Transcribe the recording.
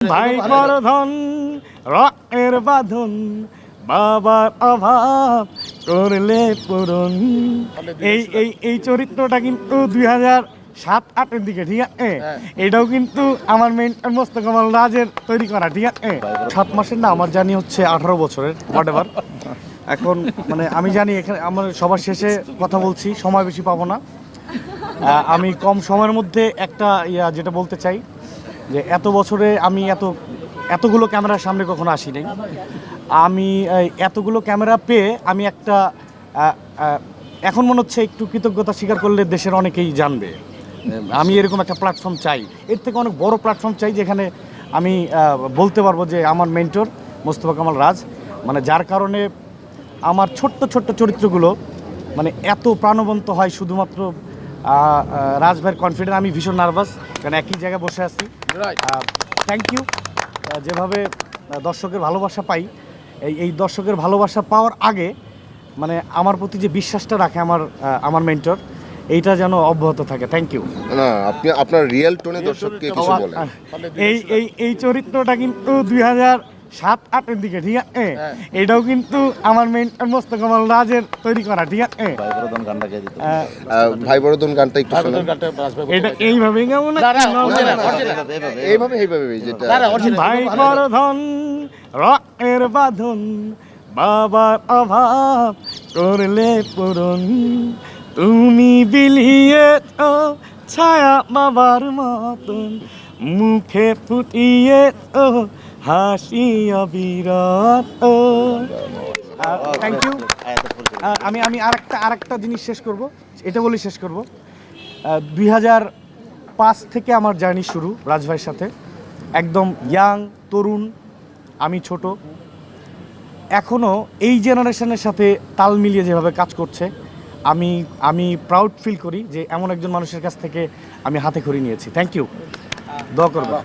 ভাই বড়ধন রকের বাঁধন বাবার অভাব করলে পূরণ। এই চরিত্রটা কিন্তু 2007-08-এর দিকে, ঠিক আছে? এটাও কিন্তু আমার মেন মোস্তফা রাজের তৈরি করা, ঠিক আছে? 7 মাসের না, আমার জানি হচ্ছে 18 বছরের, হোয়াটএভার। এখন মানে আমি জানি এখানে আমার সবার শেষে কথা বলছি, সময় বেশি পাবো না। আমি কম সময়ের মধ্যে একটা যেটা বলতে চাই যে এত বছরে আমি এতগুলো ক্যামেরার সামনে কখনো আসি নাই। আমি এতগুলো ক্যামেরা পেয়ে আমি একটা এখন মনে হচ্ছে একটু কৃতজ্ঞতা স্বীকার করলে দেশের অনেকেই জানবে। আমি এরকম একটা প্ল্যাটফর্ম চাই, এর থেকে অনেক বড় প্ল্যাটফর্ম চাই যেখানে আমি বলতে পারবো যে আমার মেন্টর মোস্তফা কামাল রাজ, মানে যার কারণে আমার ছোট্ট ছোট্ট চরিত্রগুলো মানে এত প্রাণবন্ত হয় শুধুমাত্র রাজ ভাইয়ের কনফিডেন্ট। আমি ভীষণ নার্ভাস কারণ একই জায়গায় বসে আছি। Thank you. যেভাবে দর্শকের ভালোবাসা পাই, এই দর্শকের ভালোবাসা পাওয়ার আগে মানে আমার প্রতি যে বিশ্বাসটা রাখে আমার মেন্টর, এইটা যেন অব্যাহত থাকে। Thank you. না, আপনি আপনার রিয়েল টোনে দর্শককে কিছু বলেন। এই চরিত্রটা কিন্তু 2007-08-এর দিকে, ঠিক আছে? এটাও কিন্তু আমার মেন্টর মোস্তফা কামাল রাজের তৈরি করা, ঠিক আছে? ভাই বড়দন গানটা একটু শোনান। এটা এইভাবে কেমন এইভাবে যেটা ভাই বড়ধন রকের বাঁধন বাবার অভাব করলে পূরণ। তুমি বিলিয়ে তো ছায়া বাবার মতন, মুখে ফুটিয়ে তো হাসি অবিরত। Thank you. আমি আরেকটা জিনিস শেষ করব, এটা বলেই শেষ করব। 2005 থেকে আমার জার্নি শুরু রাজভাইয়ের সাথে, একদম ইয়াং তরুণ, আমি ছোট। এখনও এই জেনারেশনের সাথে তাল মিলিয়ে যেভাবে কাজ করছে, আমি প্রাউড ফিল করি যে এমন একজন মানুষের কাছ থেকে আমি হাতে খড়ি নিয়েছি। Thank you. দোয়া করবো।